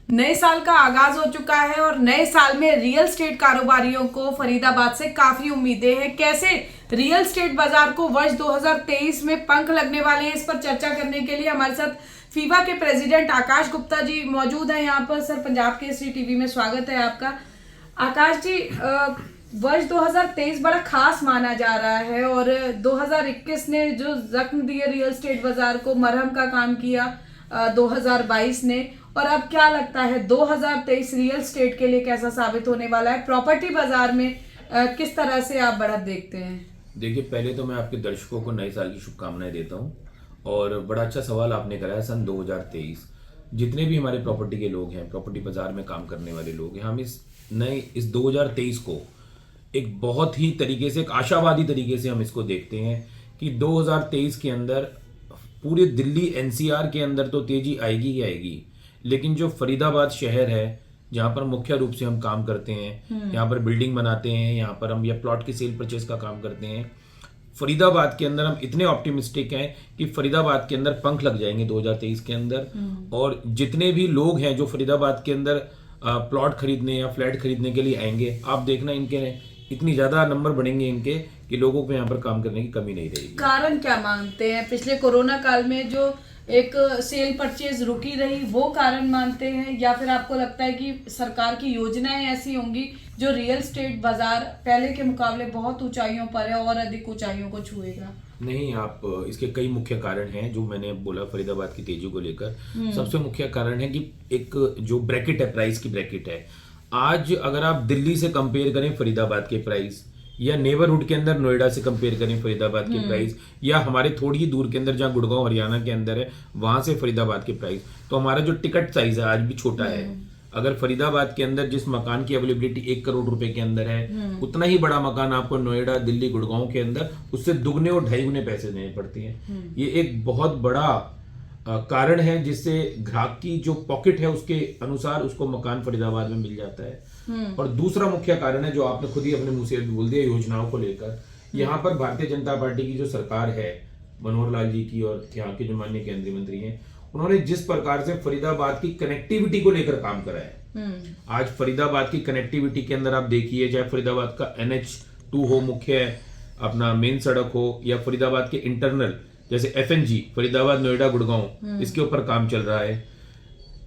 नए साल का आगाज हो चुका है और नए साल में रियल स्टेट कारोबारियों को फरीदाबाद से काफी उम्मीदें हैं। कैसे रियल स्टेट बाजार को वर्ष 2023 में पंख लगने वाले हैं, इस पर चर्चा करने के लिए हमारे साथ फीबा के प्रेसिडेंट आकाश गुप्ता जी मौजूद हैं यहाँ पर। सर, पंजाब केसरी टीवी में स्वागत है आपका। आकाश जी, वर्ष 2023 बड़ा खास माना जा रहा है और 2021 ने जो जख्म दिए रियल स्टेट बाजार को, मरहम का काम किया 2022 ने, और अब क्या लगता है 2023 रियल स्टेट के लिए कैसा साबित होने वाला है? प्रॉपर्टी बाजार में किस तरह से आप बढ़त देखते हैं? देखिए, पहले तो मैं आपके दर्शकों को नए साल की शुभकामनाएं देता हूं और बड़ा अच्छा सवाल आपने कराया। सन 2023 जितने भी हमारे प्रॉपर्टी के लोग हैं, प्रॉपर्टी बाजार में काम करने वाले लोग हैं, हम इस 2023 को एक बहुत ही तरीके से, एक आशावादी तरीके से हम इसको देखते हैं कि 2023 के अंदर पूरे दिल्ली एनसीआर के अंदर तो तेजी आएगी ही आएगी, लेकिन जो फरीदाबाद शहर है जहाँ पर मुख्य रूप से हम काम करते हैं, यहाँ पर बिल्डिंग बनाते हैं, यहाँ पर हम या प्लॉट की सेल परचेज का काम करते हैं, फरीदाबाद के अंदर हम इतने ऑप्टिमिस्टिक हैं कि फरीदाबाद के अंदर पंख लग जाएंगे 2023 के अंदर। और जितने भी लोग हैं जो फरीदाबाद के अंदर प्लॉट खरीदने या फ्लैट खरीदने के लिए आएंगे, आप देखना इनके इतनी ज्यादा नंबर बढ़ेंगे इनके कि लोगों को यहाँ पर काम करने की कमी नहीं रहेगी। कारण क्या मानते हैं? पिछले कोरोना काल में जो एक सेल परचेज रुकी रही, वो कारण मानते हैं, या फिर आपको लगता है कि सरकार की योजनाएं ऐसी होंगी जो रियल स्टेट बाजार पहले के मुकाबले बहुत ऊंचाइयों पर है और अधिक ऊंचाइयों को छुएगा? नहीं, आप इसके कई मुख्य कारण हैं जो मैंने बोला फरीदाबाद की तेजी को लेकर। सबसे मुख्य कारण है कि एक जो ब्रैकेट है, प्राइस की ब्रैकेट है। आज अगर आप दिल्ली से कंपेयर करें फरीदाबाद के प्राइस, या नेबरहुड के अंदर नोएडा से कंपेयर करें फरीदाबाद के प्राइस, या हमारे थोड़ी ही दूर के अंदर जहां गुड़गांव हरियाणा के अंदर है वहां से फरीदाबाद के प्राइस, तो हमारा जो टिकट साइज है आज भी छोटा है। अगर फरीदाबाद के अंदर जिस मकान की अवेलेबिलिटी 1 करोड़ रुपए के अंदर है, उतना ही बड़ा मकान आपको नोएडा, दिल्ली, गुड़गांव के अंदर उससे दुगने और ढाई गुने पैसे देने पड़ते हैं। ये एक बहुत बड़ा कारण है जिससे ग्राहक की जो पॉकेट है उसके अनुसार उसको मकान फरीदाबाद में मिल जाता है। और दूसरा मुख्य कारण है जो आपने खुद ही अपने मुंह से बोल दिया, योजनाओं को लेकर। यहाँ पर भारतीय जनता पार्टी की जो सरकार है, मनोहर लाल जी की, और यहाँ के जो माननीय केंद्रीय मंत्री हैं, उन्होंने जिस प्रकार से फरीदाबाद की कनेक्टिविटी को लेकर काम करा है, आज फरीदाबाद की कनेक्टिविटी के अंदर आप देखिए, चाहे फरीदाबाद का NH2 हो, मुख्य अपना मेन सड़क हो, या फरीदाबाद के इंटरनल जैसे FNG फरीदाबाद, नोएडा, गुड़गांव, इसके ऊपर काम चल रहा है।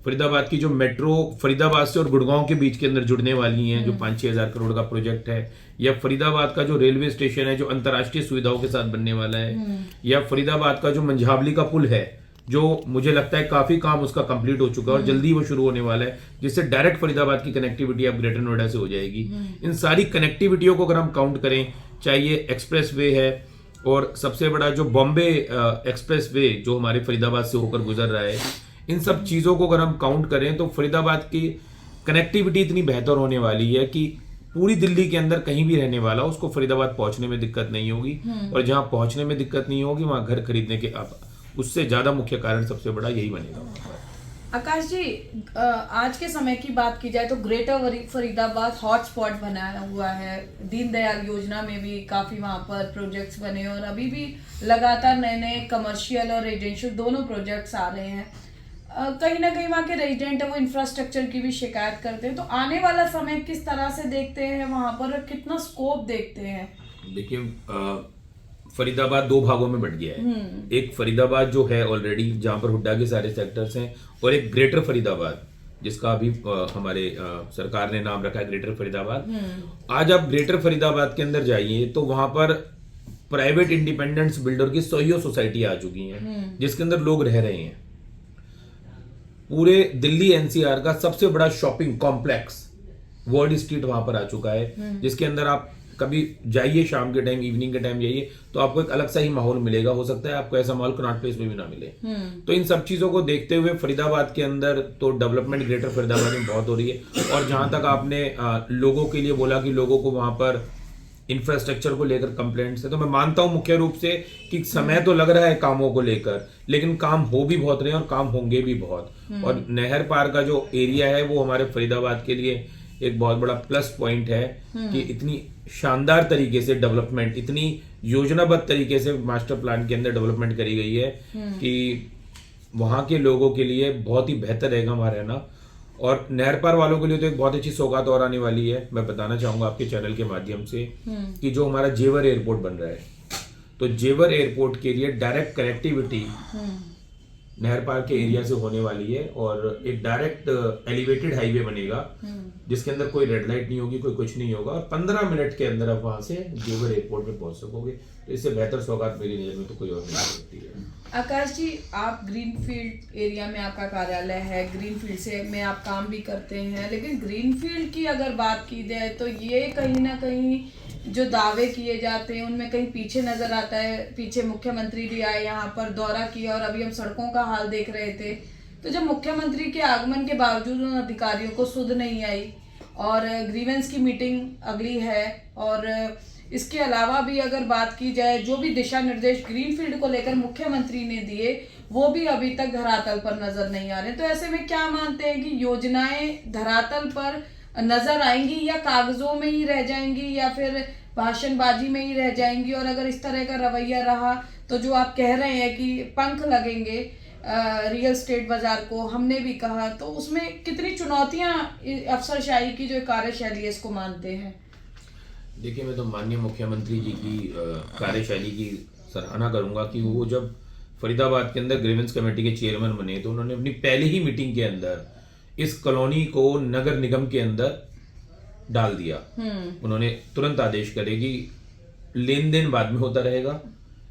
फरीदाबाद की जो मेट्रो फरीदाबाद से और गुड़गांव के बीच के अंदर जुड़ने वाली है, जो 5-6 हजार करोड़ का प्रोजेक्ट है, या फरीदाबाद का जो रेलवे स्टेशन है जो अंतर्राष्ट्रीय सुविधाओं के साथ बनने वाला है, या फरीदाबाद का जो मंझावली का पुल है जो मुझे लगता है काफी काम उसका कंप्लीट हो चुका है और जल्दी वो शुरू होने वाला है, जिससे डायरेक्ट फरीदाबाद की कनेक्टिविटी अब ग्रेटर नोएडा से हो जाएगी। इन सारी कनेक्टिविटियों को अगर हम काउंट करें, चाहे ये एक्सप्रेस वे है, और सबसे बड़ा जो बॉम्बे एक्सप्रेस वे जो हमारे फरीदाबाद से होकर गुजर रहा है, इन सब चीज़ों को अगर हम काउंट करें तो फरीदाबाद की कनेक्टिविटी इतनी बेहतर होने वाली है कि पूरी दिल्ली के अंदर कहीं भी रहने वाला उसको फरीदाबाद पहुंचने में दिक्कत नहीं होगी। और जहां पहुंचने में दिक्कत नहीं होगी वहां घर खरीदने के उससे ज्यादा मुख्य कारण सबसे बड़ा यही बनेगा। आकाश जी, आज के समय की बात की जाए तो ग्रेटर फरीदाबाद हॉटस्पॉट बनाया हुआ है। दीनदयाल योजना में भी काफी वहां पर प्रोजेक्ट्स बने और अभी भी लगातार नए नए कमर्शियल और रेजिडेंशियल दोनों प्रोजेक्ट्स आ रहे हैं। कहीं ना कहीं वहाँ के रेजिडेंट है वो इंफ्रास्ट्रक्चर की भी शिकायत करते हैं, तो आने वाला समय किस तरह से देखते हैं वहां पर, कितना स्कोप देखते हैं? देखिए, फरीदाबाद 2 भागों में बट गया है। एक फरीदाबाद जो है ऑलरेडी जहां पर हुड्डा के सारे सेक्टर्स हैं, और एक ग्रेटर फरीदाबाद जिसका अभी हमारे सरकार ने नाम रखा है ग्रेटर फरीदाबाद। आज आप ग्रेटर फरीदाबाद के अंदर जाइए तो वहां पर प्राइवेट इंडिपेंडेंस बिल्डर की 100 सोसाइटी आ चुकी हैं जिसके अंदर लोग रह रहे हैं। पूरे दिल्ली NCR का सबसे बड़ा शॉपिंग कॉम्प्लेक्स वर्ल्ड स्ट्रीट वहां पर आ चुका है, जिसके अंदर आप कभी जाइए, शाम के टाइम, इवनिंग के टाइम जाइए तो आपको एक अलग सा ही माहौल मिलेगा। हो सकता है आपको ऐसा माहौल कनॉट प्लेस में भी ना मिले। तो इन सब चीजों को देखते हुए फरीदाबाद के अंदर तो डेवलपमेंट ग्रेटर फरीदाबाद में बहुत हो रही है। और जहां तक आपने लोगों के लिए बोला कि लोगों को वहां पर इंफ्रास्ट्रक्चर को लेकर कंप्लेंट्स है, तो मैं मानता हूं मुख्य रूप से कि समय तो लग रहा है कामों को लेकर, लेकिन काम हो भी बहुत रहे हैं और काम होंगे भी बहुत। और नहर पार का जो एरिया है वो हमारे फरीदाबाद के लिए एक बहुत बड़ा प्लस पॉइंट है कि इतनी शानदार तरीके से डेवलपमेंट, इतनी योजनाबद्ध तरीके से मास्टर प्लान के अंदर डेवलपमेंट करी गई है कि वहां के लोगों के लिए बहुत ही बेहतर रहेगा वहां रहना। और नहर पार वालों के लिए तो एक बहुत अच्छी सौगात और आने वाली है। मैं बताना चाहूंगा आपके चैनल के माध्यम से कि जो हमारा जेवर एयरपोर्ट बन रहा है, तो जेवर एयरपोर्ट के लिए डायरेक्ट कनेक्टिविटी नहर पार के एरिया से होने वाली है और एक डायरेक्ट एलिवेटेड हाईवे बनेगा जिसके अंदर कोई रेड लाइट नहीं होगी, कोई कुछ नहीं होगा और 15 मिनट के अंदर आप वहां से जेवर एयरपोर्ट पे पहुंच सकोगे। तो इससे बेहतर सौगात मेरी नजर में तो कोई और नहीं हो सकती है। आकाश जी, आप ग्रीनफील्ड एरिया में आपका कार्यालय है, ग्रीनफील्ड से में आप काम भी करते हैं, लेकिन ग्रीनफील्ड की अगर बात की जाए तो ये कहीं ना कहीं जो दावे किए जाते हैं उनमें कहीं पीछे नजर आता है। पीछे मुख्यमंत्री भी आए, यहाँ पर दौरा किया और अभी हम सड़कों का हाल देख रहे थे। तो जब मुख्यमंत्री के आगमन के बावजूद उन अधिकारियों को सुध नहीं आई और ग्रीवेंस की मीटिंग अगली है, और इसके अलावा भी अगर बात की जाए जो भी दिशा निर्देश ग्रीनफील्ड को लेकर मुख्यमंत्री ने दिए वो भी अभी तक धरातल पर नजर नहीं आ रहे। तो ऐसे में क्या मानते हैं कि योजनाएं धरातल पर नजर आएंगी या कागजों में ही रह जाएंगी या फिर भाषणबाजी में ही रह जाएंगी? और अगर इस तरह का रवैया रहा तो जो आप कह रहे हैं कि पंख लगेंगे रियल स्टेट बाजार को, हमने भी कहा, तो उसमें कितनी चुनौतियां अफसरशाही की जो कार्यशैली है इसको मानते हैं? देखिए, मैं तो माननीय मुख्यमंत्री जी की कार्यशैली की सराहना करूंगा कि वो जब फरीदाबाद के अंदर ग्रीवेंस कमेटी के चेयरमैन बने तो उन्होंने अपनी पहली ही मीटिंग के अंदर इस कॉलोनी को नगर निगम के अंदर डाल दिया। उन्होंने तुरंत आदेश करे कि लेन देन बाद में होता रहेगा,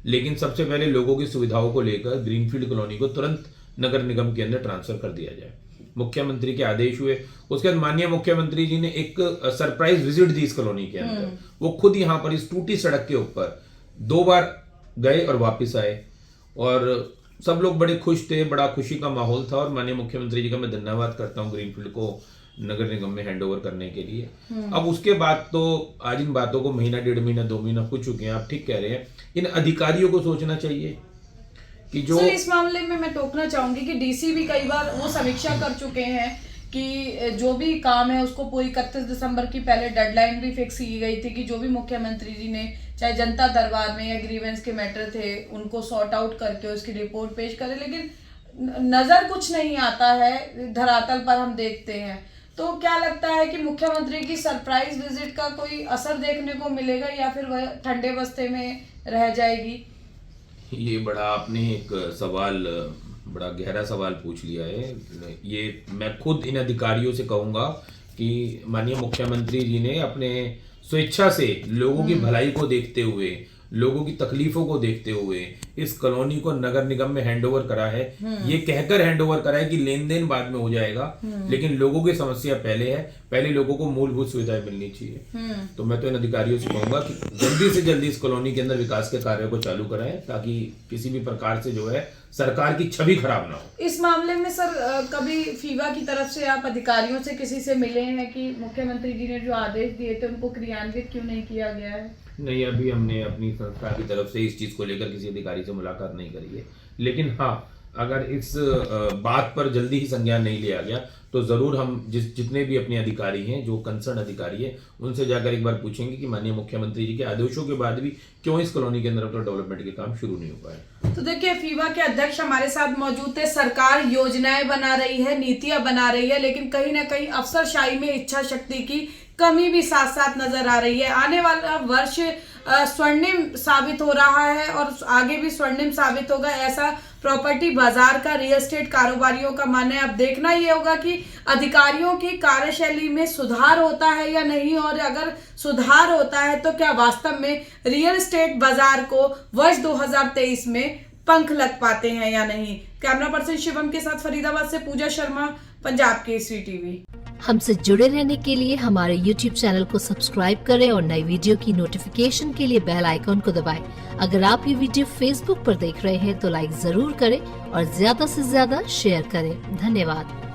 लेकिन सबसे पहले लोगों की सुविधाओं को लेकर ग्रीनफील्ड कॉलोनी को तुरंत नगर निगम के अंदर ट्रांसफर कर दिया जाए। मुख्यमंत्री के आदेश हुए। उसके बाद माननीय मुख्यमंत्री जी ने एक सरप्राइज विजिट दी इस कॉलोनी के अंदर। वो खुद यहाँ पर इस टूटी सड़क के ऊपर 2 बार गए और वापस आए और सब लोग बड़े खुश थे, बड़ा खुशी का माहौल था। और माननीय मुख्यमंत्री जी का मैं धन्यवाद करता हूँ ग्रीनफील्ड को नगर निगम में हैंडओवर करने के लिए। अब उसके बाद तो आज इन बातों को महीना, 1.5 महीना, 2 महीना हो चुके हैं। आप ठीक कह रहे हैं, इन अधिकारियों को सोचना चाहिए कि जो इस मामले में मैं टोकना चाहूंगी कि डीसी भी कई बार वो समीक्षा कर चुके हैं कि जो भी काम है उसको पूरी 31 दिसंबर की पहले डेडलाइन भी फिक्स की गई थी कि जो भी मुख्यमंत्री जी ने चाहे जनता दरबार में या ग्रीवेंस के मैटर थे उनको सॉर्ट आउट करके उसकी रिपोर्ट पेश करे, लेकिन नजर कुछ नहीं आता है, धरातल पर हम देखते हैं। तो क्या लगता है कि मुख्यमंत्री की सरप्राइज विजिट का कोई असर देखने को मिलेगा या फिर वह ठंडे बस्ते में रह जाएगी? ये बड़ा आपने एक सवाल, बड़ा गहरा सवाल पूछ लिया है। ये मैं खुद इन अधिकारियों से कहूंगा कि माननीय मुख्यमंत्री जी ने अपने स्वेच्छा से लोगों की भलाई को देखते हुए, लोगों की तकलीफों को देखते हुए इस कॉलोनी को नगर निगम में हैंडओवर करा है। ये कहकर हैंडओवर करा है कि लेन देन बाद में हो जाएगा, लेकिन लोगों की समस्या पहले है, पहले लोगों को मूलभूत सुविधाएं मिलनी चाहिए। तो मैं तो इन अधिकारियों से कहूंगा कि जल्दी से जल्दी इस कॉलोनी के अंदर विकास के कार्यों को चालू कराएं ताकि किसी भी प्रकार से जो है सरकार की छवि खराब ना हो। इस मामले में सर कभी फीवा की तरफ से आप अधिकारियों से किसी से मिले हैं कि मुख्यमंत्री जी ने जो आदेश दिए थे उनको क्रियान्वित क्यों नहीं किया गया है? नहीं, अभी हमने अपनी संस्था की तरफ से इस चीज को लेकर किसी अधिकारी से मुलाकात नहीं करी है, लेकिन हाँ, अगर इस बात पर जल्दी ही संज्ञान नहीं लिया गया तो जरूर हम जितने भी अपने अधिकारी हैं, जो कंसर्न अधिकारी हैं, उनसे जाकर एक बार पूछेंगे कि माननीय मुख्यमंत्री जी के आदेशों के बाद भी क्यों इस कॉलोनी के अंदर अपना डेवलपमेंट के काम शुरू नहीं हो पाए। तो देखिए, फीवा के अध्यक्ष हमारे साथ मौजूद थे। सरकार योजनाएं बना रही है, नीतियां बना रही है, लेकिन कहीं ना कहीं अफसरशाही में इच्छा शक्ति की कमी भी साथ साथ नजर आ रही है। आने वाला वर्ष स्वर्णिम साबित हो रहा है और आगे भी स्वर्णिम साबित होगा, ऐसा प्रॉपर्टी बाजार का, रियल एस्टेट कारोबारियों का मानना है। अब देखना ये होगा कि अधिकारियों की कार्यशैली में सुधार होता है या नहीं, और अगर सुधार होता है तो क्या वास्तव में रियल एस्टेट बाजार को वर्ष 2023 में पंख लग पाते हैं या नहीं। कैमरा पर्सन शिवम के साथ फरीदाबाद से पूजा शर्मा, पंजाब केसरी टीवी। हमसे जुड़े रहने के लिए हमारे YouTube चैनल को सब्सक्राइब करें और नई वीडियो की नोटिफिकेशन के लिए बेल आइकॉन को दबाएं। अगर आप ये वीडियो Facebook पर देख रहे हैं तो लाइक जरूर करें और ज्यादा से ज्यादा शेयर करें। धन्यवाद।